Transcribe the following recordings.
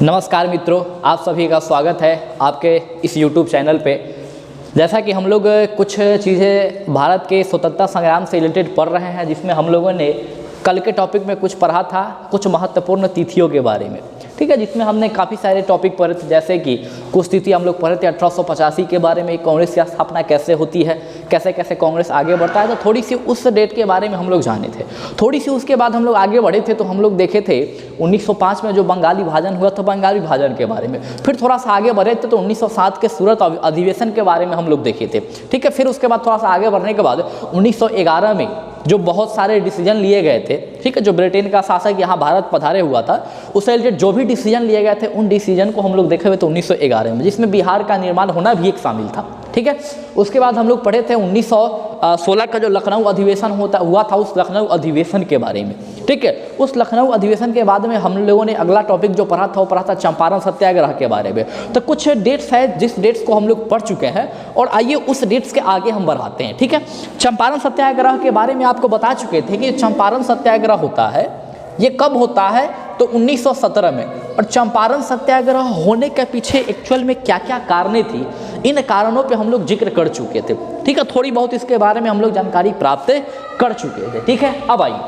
नमस्कार मित्रों, आप सभी का स्वागत है आपके इस YouTube चैनल पे। जैसा कि हम लोग कुछ चीज़ें भारत के स्वतंत्रता संग्राम से रिलेटेड पढ़ रहे हैं, जिसमें हम लोगों ने कल के टॉपिक में कुछ पढ़ा था कुछ महत्वपूर्ण तिथियों के बारे में, ठीक है, जिसमें हमने काफ़ी सारे टॉपिक पढ़े थे। जैसे कि कुछ तिथि हम लोग पढ़े थे 1885 के बारे में, कांग्रेस की स्थापना कैसे होती है, कैसे कैसे कांग्रेस आगे बढ़ता है, तो थोड़ी सी उस डेट के बारे में हम लोग जाने थे। थोड़ी सी उसके बाद हम लोग आगे बढ़े थे तो हम लोग देखे थे 1905 में जो बंगाली विभाजन हुआ था, बंगाली विभाजन के बारे में। फिर थोड़ा सा आगे बढ़े थे तो 1907 के सूरत अधिवेशन के बारे में हम लोग देखे थे, ठीक है। फिर उसके बाद थोड़ा सा आगे बढ़ने के बाद 1911 में जो बहुत सारे डिसीजन लिए गए थे, ठीक है, जो ब्रिटेन का शासक यहाँ भारत पधारे हुआ था, उससे रिलेटेड जो भी डिसीजन लिए गए थे उन डिसीजन को हम लोग देखे हुए थे 1911 में, जिसमें बिहार का निर्माण होना भी एक शामिल था, ठीक है। उसके बाद हम लोग पढ़े थे 1916 का जो लखनऊ अधिवेशन हुआ था, उस लखनऊ अधिवेशन के बारे में, ठीक है। उस लखनऊ अधिवेशन के बाद में हम लोगों ने अगला टॉपिक जो पढ़ा था वो पढ़ा था चंपारण सत्याग्रह के बारे में। तो कुछ डेट्स है जिस डेट्स को हम लोग पढ़ चुके हैं और आइए उस डेट्स के आगे हम बढ़ाते हैं, ठीक है। चंपारण सत्याग्रह के बारे में आपको बता चुके थे कि चंपारण सत्याग्रह होता है, ये कब होता है तो 1917 में। और चंपारण सत्याग्रह होने के पीछे एक्चुअल में क्या क्या कारणें थी, इन कारणों पे हम लोग जिक्र कर चुके थे, ठीक है। थोड़ी बहुत इसके बारे में हम लोग जानकारी प्राप्त कर चुके थे, ठीक है। अब आइए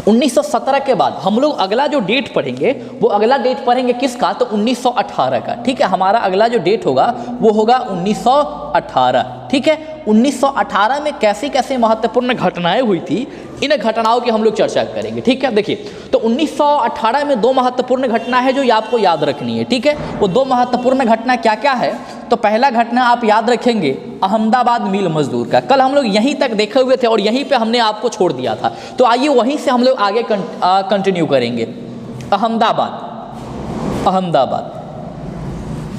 1917 के बाद हम लोग अगला जो डेट पढ़ेंगे वो अगला डेट पढ़ेंगे किसका, तो 1918 का, ठीक है। हमारा अगला जो डेट होगा वो होगा 1918, ठीक है। 1918 में कैसी कैसी महत्वपूर्ण घटनाएं हुई थी, इन घटनाओं की हम लोग चर्चा करेंगे, ठीक है। देखिए, तो 1918 में दो महत्वपूर्ण घटना है जो ये आपको याद रखनी है, ठीक है। वो दो महत्वपूर्ण घटना क्या क्या है, तो पहला घटना आप याद रखेंगे अहमदाबाद मिल मजदूर का। कल हम लोग यहीं तक देखे हुए थे और यहीं पे हमने आपको छोड़ दिया था, तो आइए वहीं से हम लोग आगे कंटिन्यू करेंगे। अहमदाबाद,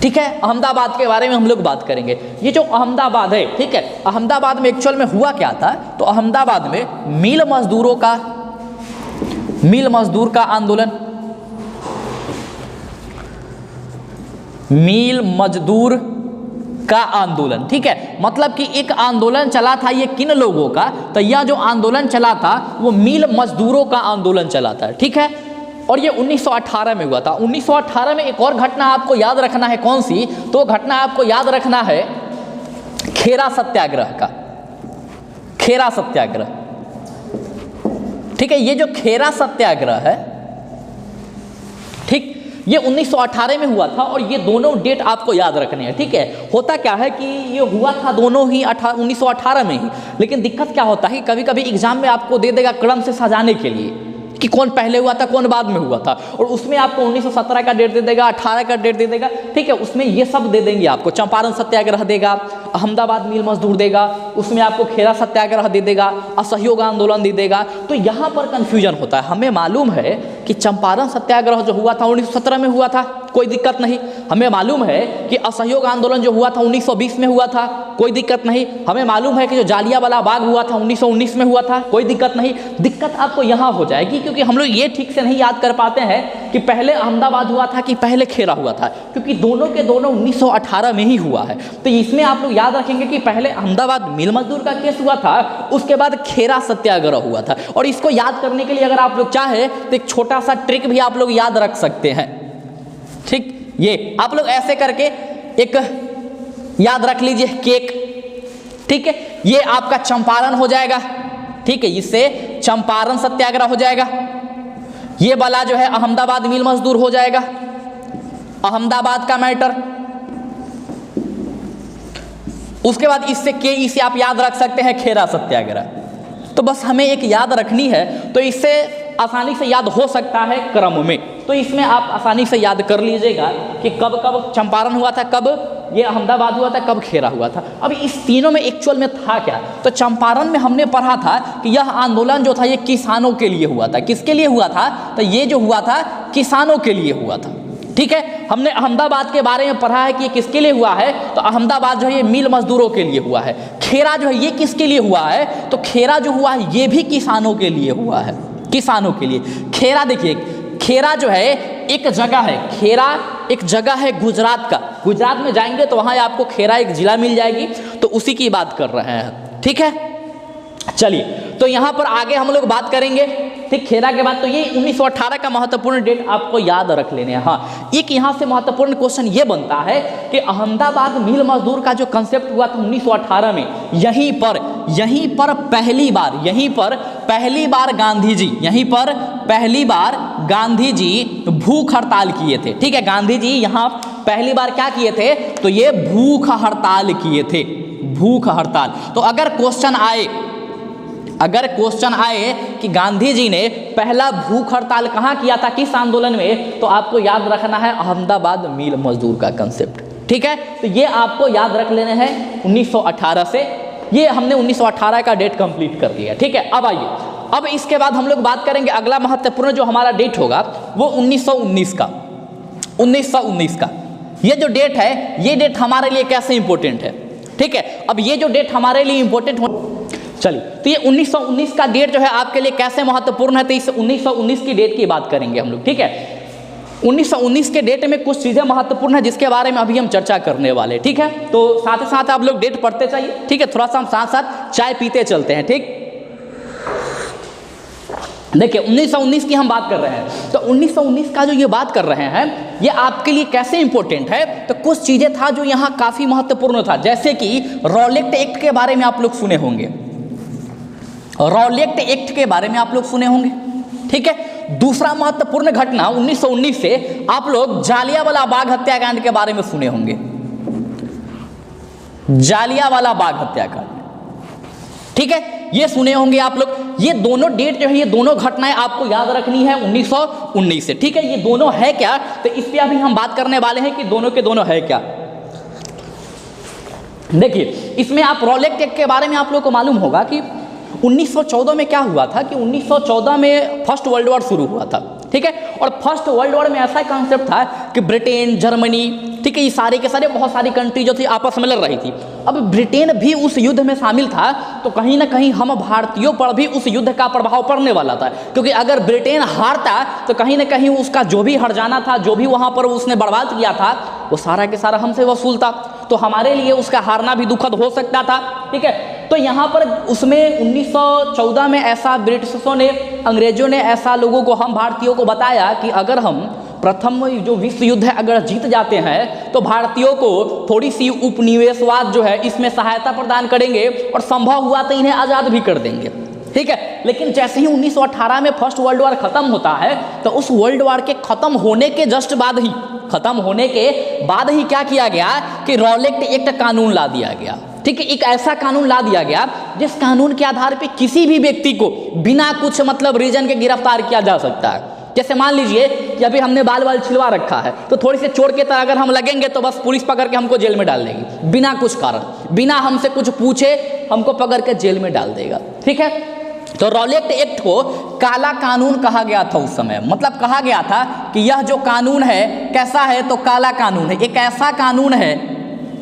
ठीक है। अहमदाबाद के बारे में हम लोग बात करेंगे। ये जो अहमदाबाद है, ठीक है, अहमदाबाद में एक्चुअल में हुआ क्या था, तो अहमदाबाद में मिल मजदूर का आंदोलन, मिल मजदूर का आंदोलन, ठीक है। मतलब कि एक आंदोलन चला था, ये किन लोगों का, तो यह जो आंदोलन चला था वो मिल मजदूरों का आंदोलन चला था, ठीक है। और ये 1918 में हुआ था। 1918 में एक और घटना आपको याद रखना है, कौन सी, तो घटना आपको याद रखना है खेरा सत्याग्रह का, खेरा सत्याग्रह, ठीक है। ये जो खेरा सत्याग्रह है, ठीक, ये 1918 में हुआ था और ये दोनों डेट आपको याद रखने हैं, ठीक है। होता क्या है कि ये हुआ था दोनों ही 1918 में ही, लेकिन दिक्कत क्या होता है, कभी कभी एग्जाम में आपको दे देगा क्रम से सजाने के लिए कि कौन पहले हुआ था कौन बाद में हुआ था, और उसमें आपको 1917 का डेट दे देगा, 18 का डेट दे देगा, ठीक है। उसमें ये सब दे देंगे आपको, चंपारण सत्याग्रह देगा, अहमदाबाद मिल मजदूर देगा, उसमें आपको खेरा सत्याग्रह दे देगा, असहयोग आंदोलन दे देगा। तो यहाँ पर कंफ्यूजन होता है। हमें मालूम है कि चंपारण सत्याग्रह जो हुआ था 1917 में हुआ था, कोई दिक्कत नहीं। हमें मालूम है कि असहयोग आंदोलन जो हुआ था 1920 में हुआ था, कोई दिक्कत नहीं। हमें मालूम है कि जो जालियांवाला बाग हुआ था 1919 में हुआ था, कोई दिक्कत नहीं। दिक्कत आपको यहाँ हो जाएगी क्योंकि हम लोग ये ठीक से नहीं याद कर पाते हैं कि पहले अहमदाबाद हुआ था कि पहले खेरा हुआ था, क्योंकि दोनों के दोनों 1918 में ही हुआ है। तो इसमें आप लोग याद रखेंगे कि पहले अहमदाबाद मिल मजदूर का केस हुआ था, उसके बाद खेरा सत्याग्रह हुआ था। और इसको याद करने के लिए अगर आप लोग चाहे तो एक छोटा सा ट्रिक भी आप लोग याद रख सकते हैं, ठीक। ये आप लोग ऐसे करके एक याद रख लीजिए केक, ठीक है। ये आपका चंपारण हो जाएगा, ठीक है, इससे चंपारण सत्याग्रह हो जाएगा। ये वाला जो है अहमदाबाद मिल मजदूर हो जाएगा, अहमदाबाद का मैटर। उसके बाद इससे आप याद रख सकते हैं खेरा सत्याग्रह। तो बस हमें एक याद रखनी है, तो इससे आसानी से याद हो सकता है क्रम में। तो इसमें आप आसानी से याद कर लीजिएगा कि कब कब चंपारण हुआ था, कब ये अहमदाबाद हुआ था, कब खेरा हुआ था। अब इस तीनों में एक्चुअल में था क्या, तो चंपारण में हमने पढ़ा था कि यह आंदोलन जो था ये किसानों के लिए हुआ था। किसके लिए हुआ था, तो ये जो हुआ था किसानों के लिए हुआ था, ठीक है। हमने अहमदाबाद के बारे में पढ़ा है कि ये किसके लिए हुआ है, तो अहमदाबाद जो है ये मिल मजदूरों के लिए हुआ है। खेरा जो है ये किसके लिए हुआ है, तो खेरा जो हुआ है ये भी किसानों के लिए हुआ है, किसानों के लिए। खेरा देखिए, खेरा जो है एक जगह है, खेरा एक जगह है गुजरात का। गुजरात में जाएंगे तो वहाँ आपको खेरा एक जिला मिल जाएगी, तो उसी की बात कर रहे हैं, ठीक है। चलिए, तो यहाँ पर आगे हम लोग बात करेंगे, ठीक, खेरा के बाद। तो ये 1918 का महत्वपूर्ण डेट आपको याद रख लेने हैं। हाँ, एक यहाँ से महत्वपूर्ण क्वेश्चन ये बनता है कि अहमदाबाद मिल मजदूर का जो कंसेप्ट हुआ था 1918 में, यहीं पर पहली बार गांधी जी भूख हड़ताल किए थे। ठीक है, गांधी जी यहाँ पहली बार क्या किए थे, तो ये भूख हड़ताल किए थे, भूख हड़ताल। तो अगर क्वेश्चन आए कि गांधी जी ने पहला भूख हड़ताल कहाँ किया था, किस आंदोलन में, तो आपको याद रखना है अहमदाबाद मिल मजदूर का कंसेप्ट। ठीक है, तो ये आपको याद रख लेने हैं 1918 से। ये हमने 1918 का डेट कंप्लीट कर दिया। ठीक है, अब आइए, अब इसके बाद हम लोग बात करेंगे अगला महत्वपूर्ण जो हमारा डेट होगा वो 1919 का। ये जो डेट है, ये डेट हमारे लिए कैसे इंपॉर्टेंट है। ठीक है, अब ये जो डेट हमारे लिए इंपॉर्टेंट हो, चलिए, तो ये 1919 का डेट जो है आपके लिए कैसे महत्वपूर्ण है, तो इस 1919 की डेट की बात करेंगे हम लोग। ठीक है, 1919 के डेट में कुछ चीज़ें महत्वपूर्ण है जिसके बारे में अभी हम चर्चा करने वाले। ठीक है, तो साथ ही साथ आप लोग डेट पढ़ते चाहिए। ठीक है, थोड़ा सा हम साथ साथ चाय पीते चलते हैं। ठीक, देखिए 1919 की हम बात कर रहे हैं, तो 1919 का जो ये बात कर रहे हैं ये आपके लिए कैसे इंपॉर्टेंट है, तो कुछ चीज़ें था जो यहाँ काफ़ी महत्वपूर्ण था, जैसे कि रॉलेट एक्ट के बारे में आप लोग सुने होंगे, रॉलेट एक्ट के बारे में आप लोग सुने होंगे। ठीक है, दूसरा महत्वपूर्ण घटना 1919 से आप लोग जालियांवाला बाग हत्याकांड के बारे में सुने होंगे, जालियांवाला बाग हत्याकांड। ठीक है, ये सुने होंगे आप लोग। ये दोनों डेट जो है, ये दोनों घटनाएं आपको याद रखनी है 1919 से। ठीक है, ये दोनों है क्या, तो इस पे अभी हम बात करने वाले हैं कि दोनों के दोनों है क्या। देखिए, इसमें आप रॉलेट एक्ट के बारे में आप लोग को मालूम होगा कि 1914 में क्या हुआ था कि 1914 में फर्स्ट वर्ल्ड वॉर शुरू हुआ था। ठीक है, और फर्स्ट वर्ल्ड वॉर में ऐसा कॉन्सेप्ट था कि ब्रिटेन, जर्मनी, ठीक है, ये सारे के सारे बहुत सारी कंट्री जो थी आपस में लड़ रही थी। अब ब्रिटेन भी उस युद्ध में शामिल था, तो कहीं ना कहीं हम भारतीयों पर भी उस युद्ध का प्रभाव पड़ने वाला था, क्योंकि अगर ब्रिटेन हारता तो कहीं ना कहीं उसका जो भी हर्जाना था, जो भी वहाँ पर उसने बर्बाद किया था, वो सारा के सारा हमसे वसूलता, तो हमारे लिए उसका हारना भी दुखद हो सकता था। ठीक है, तो यहाँ पर उसमें 1914 में ऐसा ब्रिटिशों ने, अंग्रेजों ने ऐसा लोगों को, हम भारतीयों को बताया कि अगर हम प्रथम जो विश्व युद्ध है अगर जीत जाते हैं तो भारतीयों को थोड़ी सी उपनिवेशवाद जो है इसमें सहायता प्रदान करेंगे और संभव हुआ तो इन्हें आज़ाद भी कर देंगे। ठीक है, लेकिन जैसे ही 1918 में फर्स्ट वर्ल्ड वॉर खत्म होता है, तो उस वर्ल्ड वॉर के खत्म होने के जस्ट बाद ही क्या किया गया कि रॉलेट एक्ट कानून ला दिया गया। ठीक है, एक ऐसा कानून ला दिया गया जिस कानून के आधार पे किसी भी व्यक्ति को बिना कुछ मतलब रीजन के गिरफ्तार किया जा सकता है। जैसे मान लीजिए कि अभी हमने बाल छिलवा रखा है, तो थोड़ी से चोर के तरह अगर हम लगेंगे तो बस पुलिस पकड़ के हमको जेल में डाल देगी, बिना कुछ कारण, बिना हमसे कुछ पूछे हमको पकड़ के जेल में डाल देगा। ठीक है, तो रॉलेट एक्ट को काला कानून कहा गया था उस समय, मतलब कहा गया था कि यह जो कानून है कैसा है, तो काला कानून है, एक ऐसा कानून है,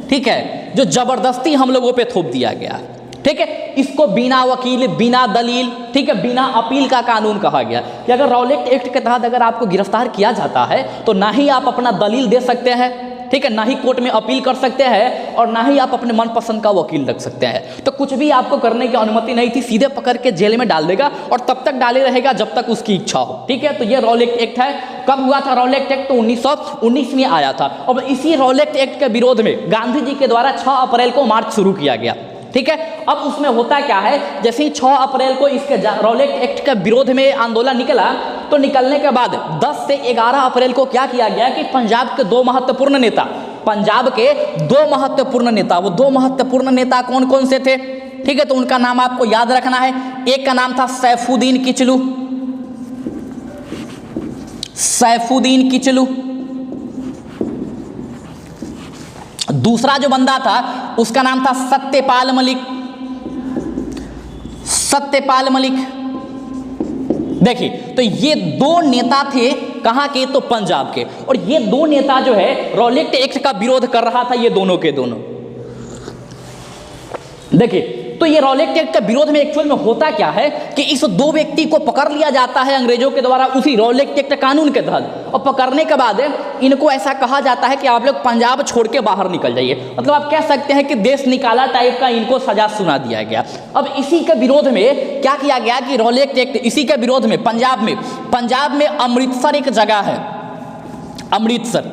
ठीक है, जो जबरदस्ती हम लोगों पे थोप दिया गया। ठीक है, इसको बिना वकील, बिना दलील, ठीक है, बिना अपील का कानून कहा गया कि अगर रॉलेट एक्ट के तहत अगर आपको गिरफ्तार किया जाता है तो ना ही आप अपना दलील दे सकते हैं, ठीक है, ना ही कोर्ट में अपील कर सकते हैं, और ना ही आप अपने मनपसंद का वकील रख सकते हैं। तो कुछ भी आपको करने की अनुमति नहीं थी, सीधे पकड़ के जेल में डाल देगा और तब तक डाले रहेगा जब तक उसकी इच्छा हो। ठीक है, तो ये रॉलेट एक्ट है। कब हुआ था रॉलेट एक्ट, तो 1919 में आया था। अब इसी रॉलेट एक्ट के विरोध में गांधी जी के द्वारा 6 अप्रैल को मार्च शुरू किया गया। ठीक है, अब उसमें होता क्या है, जैसे ही 6 अप्रैल को इसके रॉलेट एक्ट के विरोध में आंदोलन निकला, तो निकलने के बाद 10 से 11 अप्रैल को क्या किया गया कि पंजाब के 2 महत्वपूर्ण नेता, वो 2 महत्वपूर्ण नेता कौन कौन से थे, ठीक है, तो उनका नाम आपको याद रखना है। एक का नाम था सैफुद्दीन किचलू, दूसरा जो बंदा था उसका नाम था सत्यपाल मलिक। देखिए, तो ये 2 नेता थे कहाँ के, तो पंजाब के, और ये 2 नेता जो है रॉलेट एक्ट का विरोध कर रहा था, ये दोनों के दोनों। देखिए, तो ये रॉलेट एक्ट के विरोध में एक्चुअल में होता क्या है कि इस दो व्यक्ति को पकड़ लिया जाता है अंग्रेजों के द्वारा उसी रॉलेट एक्ट कानून के तहत, और पकड़ने के बाद इनको ऐसा कहा जाता है कि आप लोग पंजाब छोड़ के बाहर निकल जाइए। मतलब आप कह सकते हैं कि देश निकाला टाइप का इनको सजा सुना दिया गया। अब इसी के विरोध में क्या किया गया कि रॉलेट एक्ट, इसी के विरोध में पंजाब में अमृतसर एक जगह है, अमृतसर,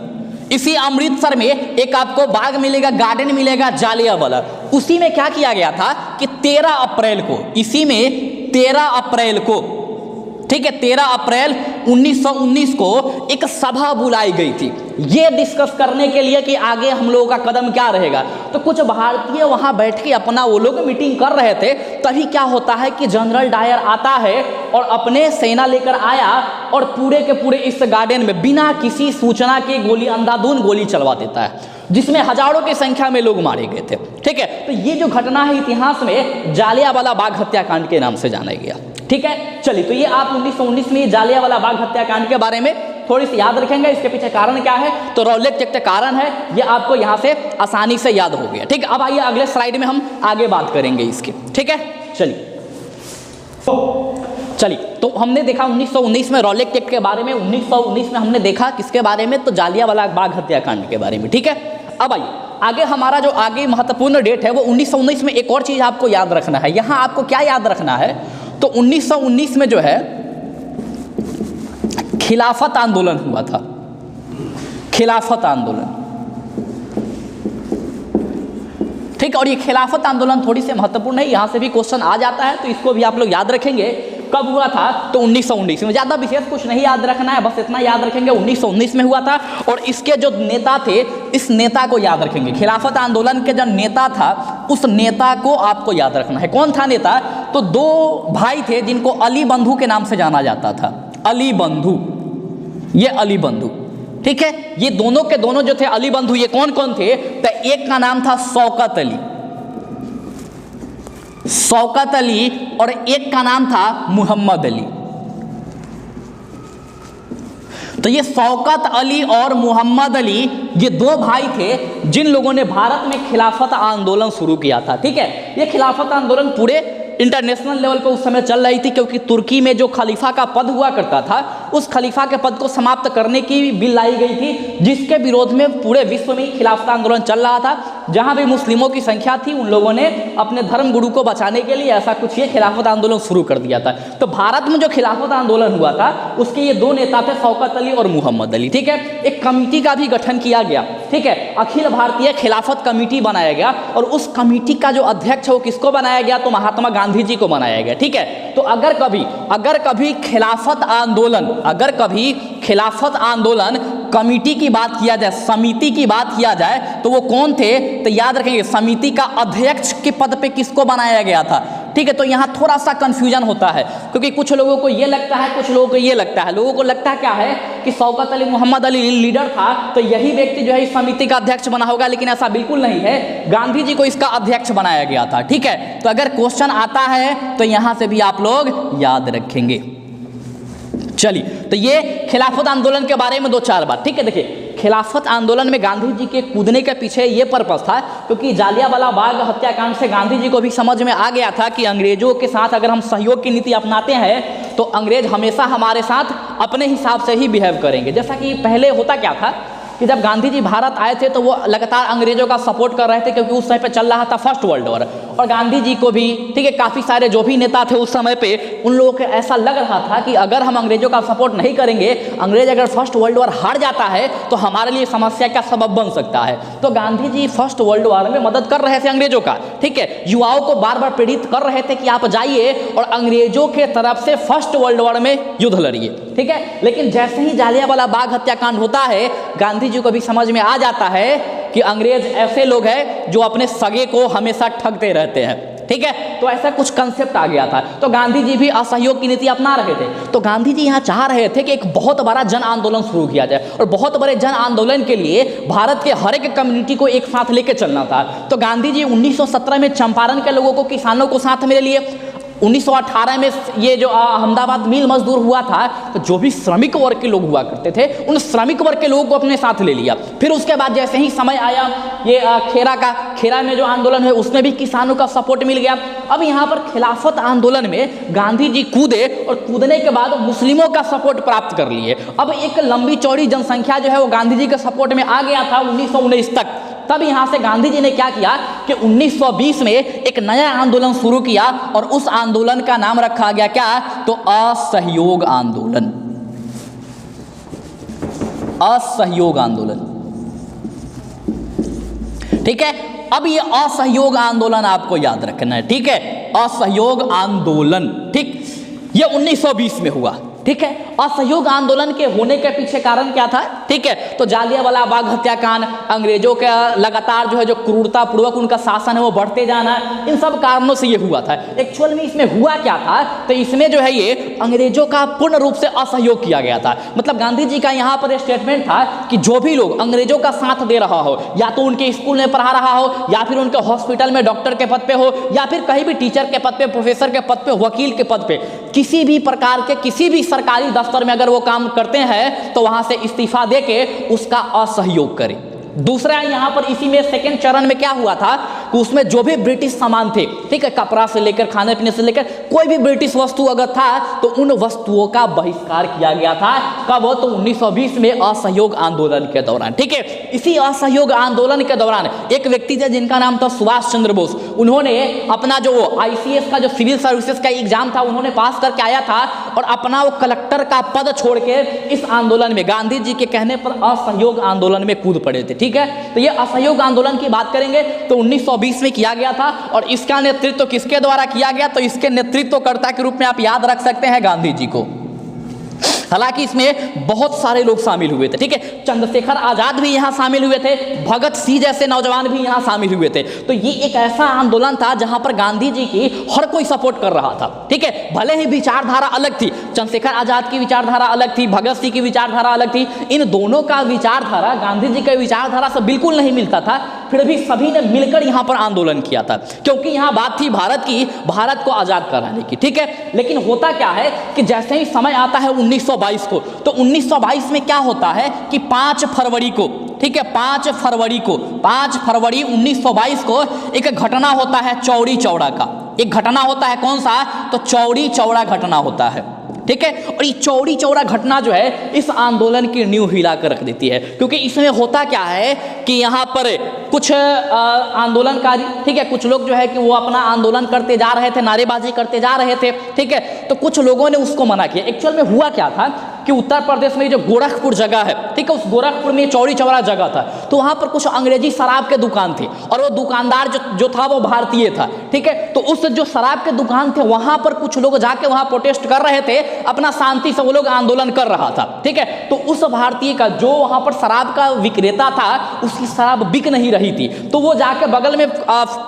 इसी अमृतसर में एक आपको बाग मिलेगा, गार्डन मिलेगा जालियांवाला। उसी में क्या किया गया था कि 13 अप्रैल को, इसी में 13 अप्रैल को, ठीक है, 13 अप्रैल 1919 को एक सभा बुलाई गई थी ये डिस्कस करने के लिए कि आगे हम लोगों का कदम क्या रहेगा। तो कुछ भारतीय वहां बैठ के अपना वो लोग मीटिंग कर रहे थे। तभी क्या होता है कि जनरल डायर आता है और अपने सेना लेकर आया और पूरे के पूरे इस गार्डन में बिना किसी सूचना के गोली, अंधाधुंध गोली चलवा देता है, जिसमें हजारों की संख्या में लोग मारे गए थे। ठीक है, तो ये जो घटना है इतिहास में जालियांवाला बाग हत्याकांड के नाम से जाना गया। ठीक है, चलिए, तो ये आप 1919 में जालियांवाला बाग हत्याकांड के बारे में थोड़ी सी याद रखेंगे। इसके पीछे कारण क्या है, तो रॉलेट एक्ट कारण है, ये आपको यहाँ से आसानी से याद हो गया। ठीक है, अब आइए अगले स्लाइड में हम आगे बात करेंगे इसकी। ठीक है, चलिए, तो हमने देखा 1919 में रॉलेट एक्ट के बारे में, 1919 में हमने देखा किसके बारे में, तो जालियांवाला बाग हत्याकांड के बारे में। ठीक है, अब आइए आगे, हमारा जो आगे महत्वपूर्ण डेट है वो 1919 में एक और चीज आपको याद रखना है। यहां आपको क्या याद रखना है, तो 1919 में जो है खिलाफत आंदोलन हुआ था, खिलाफत आंदोलन। ठीक, और ये खिलाफत आंदोलन थोड़ी सी महत्वपूर्ण है, यहां से भी क्वेश्चन आ जाता है, तो इसको भी आप लोग याद रखेंगे। कब हुआ था, तो 1919 में। ज्यादा विशेष कुछ नहीं याद रखना है, बस इतना याद रखेंगे 1919 में हुआ था। और इसके जो नेता थे, इस नेता को याद रखेंगे। खिलाफत आंदोलन के जो नेता था उस नेता को आपको याद रखना है। कौन था नेता, तो दो भाई थे जिनको अली बंधु के नाम से जाना जाता था, अली बंधु, ये अली बंधु। ठीक है, ये दोनों के दोनों जो थे अली बंधु, ये कौन कौन थे, तो एक का नाम था शौकत अली, शौकत अली, और एक का नाम था मोहम्मद अली। तो ये शौकत अली और मोहम्मद अली ये दो भाई थे जिन लोगों ने भारत में खिलाफत आंदोलन शुरू किया था। ठीक है, ये खिलाफत आंदोलन पूरे इंटरनेशनल लेवल पर उस समय चल रही थी, क्योंकि तुर्की में जो खलीफा का पद हुआ करता था उस खलीफा के पद को समाप्त करने की बिल लाई गई थी, जिसके विरोध में पूरे विश्व में खिलाफत आंदोलन चल रहा था। जहां भी मुस्लिमों की संख्या थी उन लोगों ने अपने धर्म गुरु को बचाने के लिए ऐसा कुछ ये खिलाफत आंदोलन शुरू कर दिया था। तो भारत में जो खिलाफत आंदोलन हुआ था उसके ये दो नेता थे, शौकत अली और मोहम्मद अली। ठीक है, एक कमेटी का भी गठन किया गया। ठीक है, अखिल भारतीय खिलाफत कमेटी बनाया गया, और उस कमेटी का जो अध्यक्ष है वो किसको बनाया गया, तो महात्मा गांधी जी को बनाया गया। ठीक है, तो अगर कभी खिलाफत आंदोलन, अगर कभी खिलाफत आंदोलन कमेटी की बात किया जाए, समिति की बात किया जाए, तो वो कौन थे, तो याद रखेंगे समिति का अध्यक्ष के पद पे किसको बनाया गया था। ठीक है, तो यहाँ थोड़ा सा कंफ्यूजन होता है, क्योंकि कुछ लोगों को ये लगता है, कुछ लोगों को ये लगता है। लोगों को लगता क्या है कि शौकत अली मोहम्मद अली लीडर था, तो यही व्यक्ति जो है इस समिति का अध्यक्ष बना होगा, लेकिन ऐसा बिल्कुल नहीं है। गांधी जी को इसका अध्यक्ष बनाया गया था। ठीक है, तो अगर क्वेश्चन आता है तो यहाँ से भी आप लोग याद रखेंगे। चलिए, तो ये खिलाफत आंदोलन के बारे में दो चार बात। ठीक है, देखिए, खिलाफत आंदोलन में गांधी जी के कूदने के पीछे ये पर्पस था, क्योंकि जालियांवाला बाग हत्याकांड से गांधी जी को भी समझ में आ गया था कि अंग्रेजों के साथ अगर हम सहयोग की नीति अपनाते हैं तो अंग्रेज हमेशा हमारे साथ अपने हिसाब से ही बिहेव करेंगे। जैसा कि पहले होता क्या था कि जब गांधी जी भारत आए थे तो वो लगातार अंग्रेजों का सपोर्ट कर रहे थे, क्योंकि उस समय पे चल रहा था फर्स्ट वर्ल्ड वॉर, और गांधी जी को भी, ठीक है, काफ़ी सारे जो भी नेता थे उस समय पे, उन लोगों को ऐसा लग रहा था कि अगर हम अंग्रेजों का सपोर्ट नहीं करेंगे, अंग्रेज अगर फर्स्ट वर्ल्ड वॉर हार जाता है तो हमारे लिए समस्या का सबब बन सकता है। तो Gandhi ji first world war में मदद कर रहे थे अंग्रेजों का। ठीक है, युवाओं को बार बार प्रेरित कर रहे थे कि आप जाइए और अंग्रेजों के तरफ से फर्स्ट वर्ल्ड वॉर में युद्ध लड़िए। ठीक है, लेकिन जैसे ही जालियांवाला बाग हत्याकांड होता है, गांधी जी को भी समझ में आ जाता है कि अंग्रेज ऐसे लोग हैं जो अपने सगे को हमेशा ठगते रहते हैं। ठीक है, तो ऐसा कुछ कंसेप्ट आ गया था, तो गांधी जी भी असहयोग की नीति अपना रहे थे। तो गांधी जी यहाँ चाह रहे थे कि एक बहुत बड़ा जन आंदोलन शुरू किया जाए, और बहुत बड़े जन आंदोलन के लिए भारत के हर एक कम्युनिटी को एक साथ लेके चलना था। तो गांधी जी 1917 में चंपारण के लोगों को, किसानों को साथ में ले लिए। 1918 में ये जो अहमदाबाद मिल मजदूर हुआ था, तो जो भी श्रमिक वर्ग के लोग हुआ करते थे उन श्रमिक वर्ग के लोगों को अपने साथ ले लिया। फिर उसके बाद जैसे ही समय आया ये खेरा में जो आंदोलन है उसमें भी किसानों का सपोर्ट मिल गया। अब यहाँ पर खिलाफत आंदोलन में गांधी जी कूदे और कूदने के बाद मुस्लिमों का सपोर्ट प्राप्त कर लिए। अब एक लंबी चौड़ी जनसंख्या जो है वो गांधी जी के सपोर्ट में आ गया था 1919 तक। तब यहाँ से गांधी जी ने क्या किया कि 1920 में एक नया आंदोलन शुरू किया और उस आंदोलन का नाम रखा गया क्या, तो असहयोग आंदोलन। असहयोग आंदोलन, ठीक है। अब ये असहयोग आंदोलन आपको याद रखना है, ठीक है। असहयोग आंदोलन, ठीक, ये 1920 में हुआ, ठीक है। असहयोग आंदोलन के होने के पीछे कारण क्या था, ठीक है, तो जालियांवाला बाग हत्याकांड, अंग्रेजों का लगातार जो है जो क्रूरता पूर्वक उनका शासन है वो बढ़ते जाना, इन सब कारणों से ये हुआ था। एक्चुअल में इसमें हुआ क्या था, तो इसमें जो है ये अंग्रेजों का पूर्ण रूप से असहयोग किया गया था। मतलब गांधी जी का यहाँ पर स्टेटमेंट था कि जो भी लोग अंग्रेजों का साथ दे रहा हो, या तो उनके स्कूल में पढ़ा रहा हो, या फिर उनके हॉस्पिटल में डॉक्टर के पद पे हो, या फिर कहीं भी टीचर के पद पे, प्रोफेसर के पद पे, वकील के पद पे, किसी भी प्रकार के किसी भी सरकारी दफ्तर में अगर वो काम करते हैं तो वहां से इस्तीफा देके उसका असहयोग करें। दूसरा यहाँ पर इसी में सेकंड चरण में क्या हुआ था कि उसमें जो भी ब्रिटिश सामान थे, ठीक है, कपड़ा से लेकर खाने पीने से लेकर कोई भी ब्रिटिश वस्तु अगर था तो उन वस्तुओं का बहिष्कार किया गया था। कब हो, तो 1920 में असहयोग आंदोलन के दौरान, ठीक है। इसी असहयोग आंदोलन के दौरान एक व्यक्ति थे जिनका नाम था सुभाष चंद्र बोस। उन्होंने अपना जो ICS का जो सिविल सर्विसेज का एग्जाम था उन्होंने पास करके आया था और अपना वो कलेक्टर का पद छोड़ के इस आंदोलन में गांधी जी के कहने पर असहयोग आंदोलन में कूद पड़े थे, ठीक है। तो ये असहयोग आंदोलन की बात करेंगे तो 1920 में किया गया था और इसका नेतृत्व किसके द्वारा किया गया, तो इसके नेतृत्वकर्ता के रूप में आप याद रख सकते हैं गांधी जी को। हालांकि इसमें बहुत सारे लोग शामिल हुए थे, ठीक है। चंद्रशेखर आजाद भी यहाँ शामिल हुए थे, भगत सिंह जैसे नौजवान भी यहाँ शामिल हुए थे। तो ये एक ऐसा आंदोलन था जहां पर गांधी जी की हर कोई सपोर्ट कर रहा था, ठीक है। भले ही विचारधारा अलग थी, चंद्रशेखर आजाद की विचारधारा अलग थी, भगत सिंह की विचारधारा अलग थी, इन दोनों का विचारधारा गांधी जी के विचारधारा से बिल्कुल नहीं मिलता था। फिर भी सभी ने मिलकर यहाँ पर आंदोलन किया था क्योंकि यहाँ बात थी भारत को आजाद कराने की, ठीक है। लेकिन होता क्या है कि जैसे ही समय आता है 1922 को, तो 1922 में क्या होता है कि 5 फरवरी को, ठीक है, 5 फरवरी 1922 को एक घटना होता है चौरी चौरा का। एक घटना होता है कौन सा, तो चौरी चौरा घटना होता है, ठीक है। और ये चौरी चौरा घटना जो है इस आंदोलन की नींव हिला कर रख देती है क्योंकि इसमें होता क्या है कि यहाँ पर कुछ आंदोलनकारी, ठीक है, कुछ लोग जो है कि वो अपना आंदोलन करते जा रहे थे, नारेबाजी करते जा रहे थे, ठीक है। तो कुछ लोगों ने उसको मना किया। एक्चुअल में हुआ क्या था कि उत्तर प्रदेश में जो गोरखपुर जगह है, ठीक है, उस गोरखपुर में चौरी चौरा जगह था, तो वहाँ पर कुछ अंग्रेजी शराब के दुकान थे और वो दुकानदार जो था वो भारतीय था, ठीक है। तो उस जो शराब के दुकान थे वहाँ पर कुछ लोग जाके वहाँ प्रोटेस्ट कर रहे थे, अपना शांति से वो लोग आंदोलन कर रहा था, ठीक है। तो उस भारतीय का जो वहाँ पर शराब का विक्रेता था उसकी शराब बिक नहीं रही थी, तो वो जाके बगल में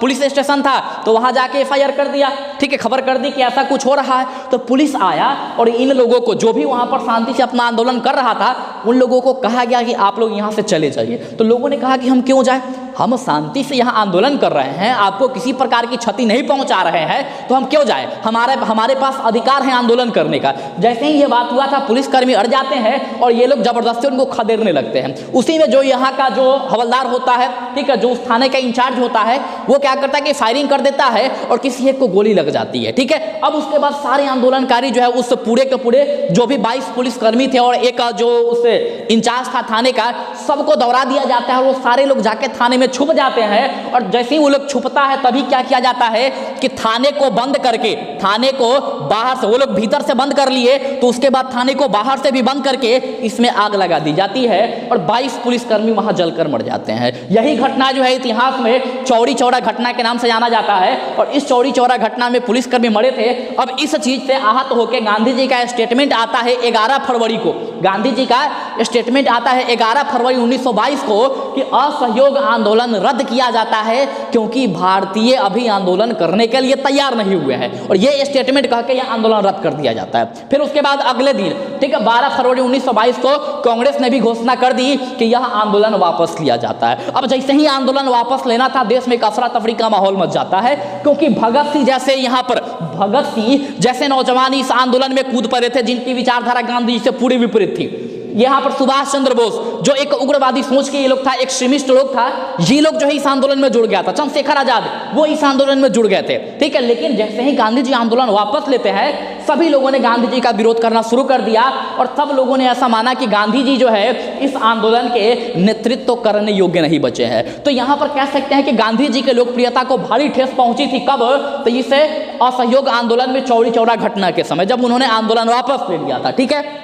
पुलिस स्टेशन था तो वहाँ जाके FIR कर दिया, ठीक है, खबर कर दी कि ऐसा कुछ हो रहा है। तो पुलिस आया और इन लोगों को, जो भी वहाँ पर शांति से अपना आंदोलन कर रहा था, उन लोगों को कहा गया कि आप लोग यहाँ से चले जाइए। तो लोगों ने कहा कि हम क्यों जाएं, हम शांति से यहाँ आंदोलन कर रहे हैं, आपको किसी प्रकार की क्षति नहीं पहुँचा रहे हैं, तो हम क्यों जाएं, हमारे पास अधिकार है आंदोलन करने का। जैसे ही ये बात हुआ था पुलिसकर्मी अड़ जाते हैं और ये लोग जबरदस्ती उनको खदेड़ने लगते हैं। उसी में जो यहाँ का जो हवलदार होता है, ठीक है, जो उस थाने का इंचार्ज होता है, वो क्या करता है कि फायरिंग कर देता है और किसी एक को गोली लग जाती है, ठीक है। अब उसके बाद सारे आंदोलनकारी जो है उस पूरे के पूरे जो भी 22 पुलिसकर्मी थे और एक जो उस इंचार्ज था थाने का, सबको दौड़ा दिया जाता है और वो सारे लोग जाके थाने में छुप जाते हैं। और जैसे ही वो लोग छुपता है तभी क्या किया जाता है कि थाने को बंद करके, थाने को बाहर से, वो लोग भीतर से बंद कर लिए तो उसके बाद थाने को बाहर से भी बंद करके इसमें आग लगा दी जाती है और 22 पुलिसकर्मी वहां जलकर मर जाते हैं। यही घटना जो है इतिहास में चौरी चौरा घटना के नाम से जाना जाता है और इस चौरी चौरा घटना में पुलिसकर्मी मरे थे। अब इस चीज से आहत होकर गांधी जी का स्टेटमेंट आता है 11 फरवरी को, गांधी जी का स्टेटमेंट आता है 11 फरवरी 1922 को कि असहयोग आंदोलन रद्द किया जाता है क्योंकि भारतीय अभी आंदोलन करने के लिए तैयार नहीं हुए हैं, और ये स्टेटमेंट कह के यह आंदोलन रद्द कर दिया जाता है। फिर उसके बाद अगले दिन, ठीक है, 12 फरवरी 1922 को कांग्रेस ने भी घोषणा कर दी कि यह आंदोलन वापस लिया जाता है। अब जैसे ही आंदोलन वापस लेना था, देश में एक अफरा तफरी का माहौल मच जाता है क्योंकि भगत सिंह जैसे यहाँ पर भगत सिंह जैसे नौजवान इस आंदोलन में कूद पड़े थे जिनकी विचारधारा गांधी जी से पूरी विपरीत थी। यहाँ पर सुभाष चंद्र बोस जो एक उग्रवादी सोच के ये लोग था, एक्सट्रीमिस्ट लोग था, ये लोग जो है इस आंदोलन में जुड़ गया था। चंद्रशेखर आजाद वो इस आंदोलन में जुड़ गए थे, ठीक है। लेकिन जैसे ही गांधी जी आंदोलन वापस लेते हैं, सभी लोगों ने गांधी जी का विरोध करना शुरू कर दिया और सब लोगों ने ऐसा माना कि गांधी जी जो है इस आंदोलन के नेतृत्व करने योग्य नहीं बचे हैं। तो यहाँ पर कह सकते हैं कि गांधी जी के लोकप्रियता को भारी ठेस पहुंची थी। कब? तो इसे असहयोग आंदोलन में चौरी चौरा घटना के समय, जब उन्होंने आंदोलन वापस ले लिया था, ठीक है।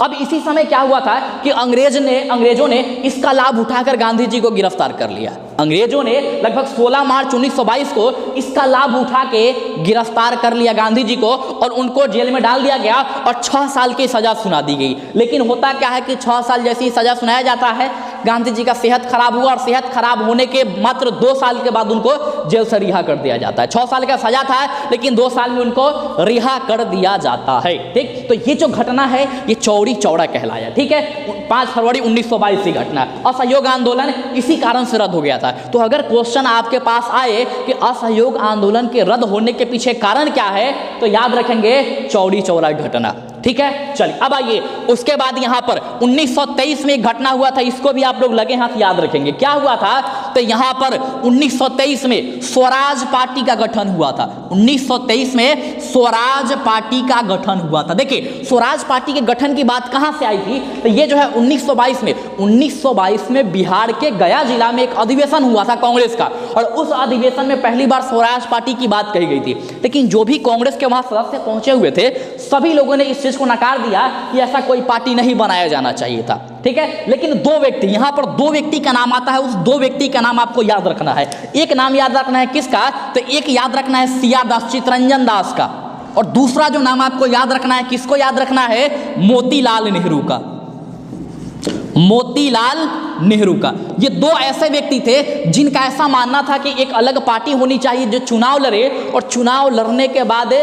अब इसी समय क्या हुआ था कि अंग्रेजों ने इसका लाभ उठाकर गांधी जी को गिरफ्तार कर लिया। अंग्रेजों ने लगभग 16 मार्च 1922 को इसका लाभ उठा के गिरफ्तार कर लिया गांधी जी को और उनको जेल में डाल दिया गया और 6 साल की सजा सुना दी गई। लेकिन होता क्या है कि 6 साल जैसी सजा सुनाया जाता है, गांधी जी का सेहत खराब हुआ और सेहत खराब होने के मात्र 2 साल के बाद उनको जेल से रिहा कर दिया जाता है। 6 साल का सजा था लेकिन 2 साल में उनको रिहा कर दिया जाता है, ठीक। तो ये जो घटना है ये चौरी चौरा कहलाया, ठीक है। 5 फरवरी 1922 की घटना, असहयोग आंदोलन इसी कारण से रद्द हो गया था। तो अगर क्वेश्चन आपके पास आए कि असहयोग आंदोलन के रद्द होने के पीछे कारण क्या है, तो याद रखेंगे चौरी चौरा घटना, ठीक है। चलिए अब आइए, उसके बाद यहां पर 1923 में एक घटना हुआ था, इसको भी आप लोग लगे हाथ याद रखेंगे। क्या हुआ था? तो यहां पर 1923 में स्वराज पार्टी का गठन हुआ था। 1923 में स्वराज पार्टी का गठन हुआ था। देखिए स्वराज पार्टी के गठन की बात कहां से आई थी? तो ये जो है 1922 में बिहार के गया जिला में एक अधिवेशन हुआ था कांग्रेस का, और उस अधिवेशन में पहली बार स्वराज पार्टी की बात कही गई थी। लेकिन जो भी कांग्रेस के वहां सदस्य पहुंचे हुए थे, सभी लोगों ने इस चीज को नकार दिया कि ऐसा कोई पार्टी नहीं बनाया जाना चाहिए था, ठीक है। लेकिन 2 व्यक्ति, यहां पर 2 व्यक्ति का नाम आता है, उस 2 व्यक्ति का नाम आपको याद रखना है। एक नाम याद रखना है किसका? तो एक याद रखना है सिया दास, चितरंजन दास का, और दूसरा जो नाम आपको याद रखना है, किसको याद रखना है? मोतीलाल नेहरू का। मोतीलाल नेहरू का। ये 2 ऐसे व्यक्ति थे जिनका ऐसा मानना था कि एक अलग पार्टी होनी चाहिए जो चुनाव लड़े, और चुनाव लड़ने के बाद,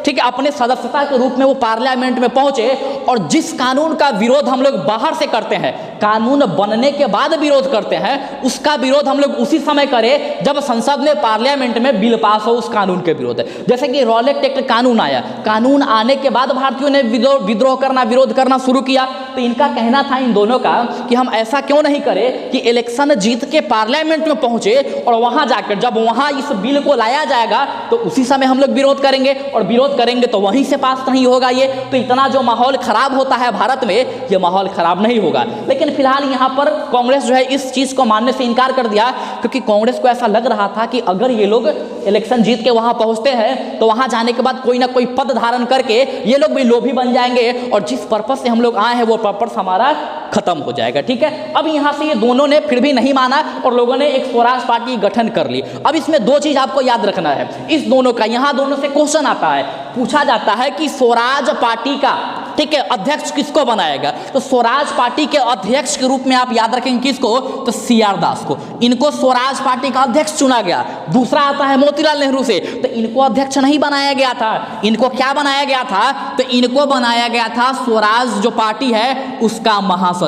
ठीक है, अपने सदस्यता के रूप में वो पार्लियामेंट में पहुंचे। और जिस कानून का विरोध हम लोग बाहर से करते हैं, कानून बनने के बाद विरोध करते हैं, उसका विरोध हम लोग उसी समय करें जब संसद में, पार्लियामेंट में बिल पास हो उस कानून के विरोध। जैसे कि रॉलेट एक्ट कानून आया, कानून आने के बाद भारतीयों ने विद्रोह करना, विरोध करना शुरू किया। तो इनका कहना था इन दोनों का कि हम ऐसा क्यों नहीं करें कि इलेक्शन जीत के पार्लियामेंट में पहुंचे और वहां जाकर जब वहां इस बिल को लाया जाएगा तो उसी समय हम लोग विरोध करेंगे, और विरोध करेंगे तो वहीं से पास नहीं होगा ये। तो इतना जो माहौल खराब होता है भारत में, ये माहौल खराब नहीं होगा। लेकिन फिलहाल यहाँ पर कांग्रेस जो है इस चीज को मानने से इनकार कर दिया, क्योंकि कांग्रेस को ऐसा लग रहा था कि अगर ये लोग इलेक्शन जीत के वहां पहुंचते हैं तो वहां जाने के बाद कोई ना कोई पद धारण करके ये लोग भी लोभी बन जाएंगे, और जिस पर्पस से हम लोग आए हैं वो पर्पस हमारा खत्म हो जाएगा, ठीक है। अब यहां से ये दोनों ने फिर भी नहीं माना और लोगों ने एक स्वराज पार्टी गठन कर ली। अब इसमें 2 चीज आपको याद रखना है इस दोनों का। यहां दोनों से क्वेश्चन आता है, पूछा जाता है कि स्वराज पार्टी का, ठीक है, अध्यक्ष किसको बनाएगा? तो स्वराज पार्टी के अध्यक्ष के रूप में आप याद रखेंगे किसको? तो सीआर दास को। इनको स्वराज पार्टी का अध्यक्ष चुना गया। दूसरा आता है मोतीलाल नेहरू से, तो इनको अध्यक्ष नहीं बनाया गया था। इनको क्या बनाया गया था? तो इनको बनाया गया था स्वराज जो पार्टी है उसका महासचिव।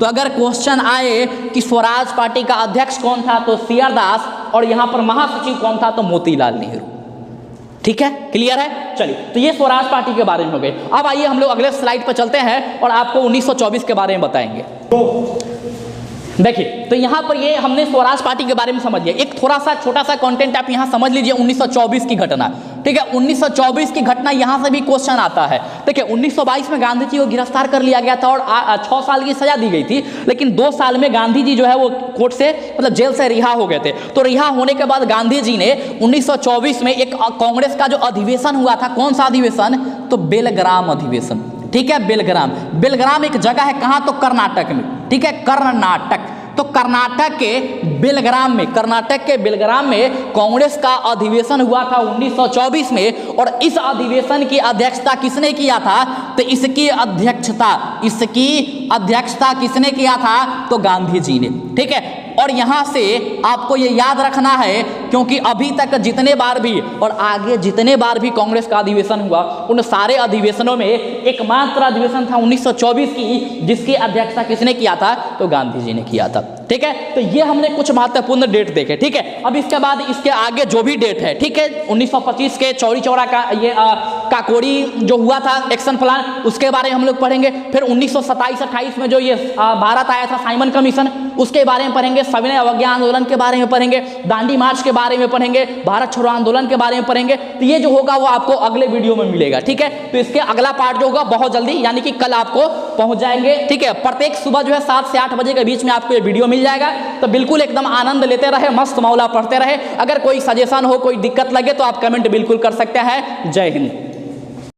तो अगर क्वेश्चन आए कि स्वराज पार्टी का अध्यक्ष कौन था, तो सीआर दास, और यहां पर महासचिव कौन था? तो मोतीलाल नेहरू, ठीक है। क्लियर है? चलिए, तो ये स्वराज पार्टी के बारे में हो गए। अब आइए हम लोग अगले स्लाइड पर चलते हैं और आपको 1924 के बारे में बताएंगे। देखिए, तो यहाँ पर ये हमने स्वराज पार्टी के बारे में समझ लिया। एक थोड़ा सा छोटा सा कंटेंट आप यहाँ समझ लीजिए, 1924 की घटना, ठीक है। 1924 की घटना यहाँ से भी क्वेश्चन आता है। देखिए 1922 में गांधी जी को गिरफ्तार कर लिया गया था और 6 साल की सजा दी गई थी, लेकिन 2 साल में गांधी जी जो है वो कोर्ट से, मतलब जेल से रिहा हो गए थे। तो रिहा होने के बाद गांधी जी ने 1924 में एक कांग्रेस का जो अधिवेशन हुआ था, कौन सा अधिवेशन? तो बेलग्राम अधिवेशन, ठीक है। बेलग्राम एक जगह है, कहाँ? तो कर्नाटक में, ठीक है, कर्नाटक। तो कर्नाटक के बेलग्राम में कांग्रेस का अधिवेशन हुआ था 1924 में, और इस अधिवेशन की अध्यक्षता किसने किया था? तो इसकी अध्यक्षता किसने किया था? तो गांधी जी ने, ठीक है। और यहाँ से आपको ये याद रखना है, क्योंकि अभी तक जितने बार भी और आगे जितने बार भी कांग्रेस का अधिवेशन हुआ, उन सारे अधिवेशनों में एकमात्र अधिवेशन था 1924 की, जिसकी अध्यक्षता किसने किया था? तो गांधी जी ने किया था। ठीक है, तो ये हमने कुछ महत्वपूर्ण डेट देखे। ठीक है, अब इसके बाद इसके आगे जो भी डेट है, ठीक है, 1925 के चौरी चौरा का ये काकोरी जो हुआ था एक्शन प्लान, उसके बारे में हम लोग पढ़ेंगे। फिर 1927-28 में जो ये भारत आया था साइमन कमीशन, उसके बारे में पढ़ेंगे। सविनय अवज्ञा आंदोलन के बारे में पढ़ेंगे, दांडी मार्च के बारे में पढ़ेंगे, भारत छोड़ो आंदोलन के बारे में पढ़ेंगे। तो ये जो होगा वो आपको अगले वीडियो में मिलेगा। ठीक है, तो इसके अगला पार्ट जो होगा बहुत जल्दी, यानी कि कल आपको पहुंच जाएंगे। ठीक है, प्रत्येक सुबह जो है 7 से 8 बजे के बीच में आपको ये वीडियो मिल जाएगा। तो बिल्कुल एकदम आनंद लेते रहे, मस्त मौला पढ़ते रहे। अगर कोई सजेशन हो, कोई दिक्कत लगे तो आप कमेंट बिल्कुल कर सकते हैं। जय हिंद।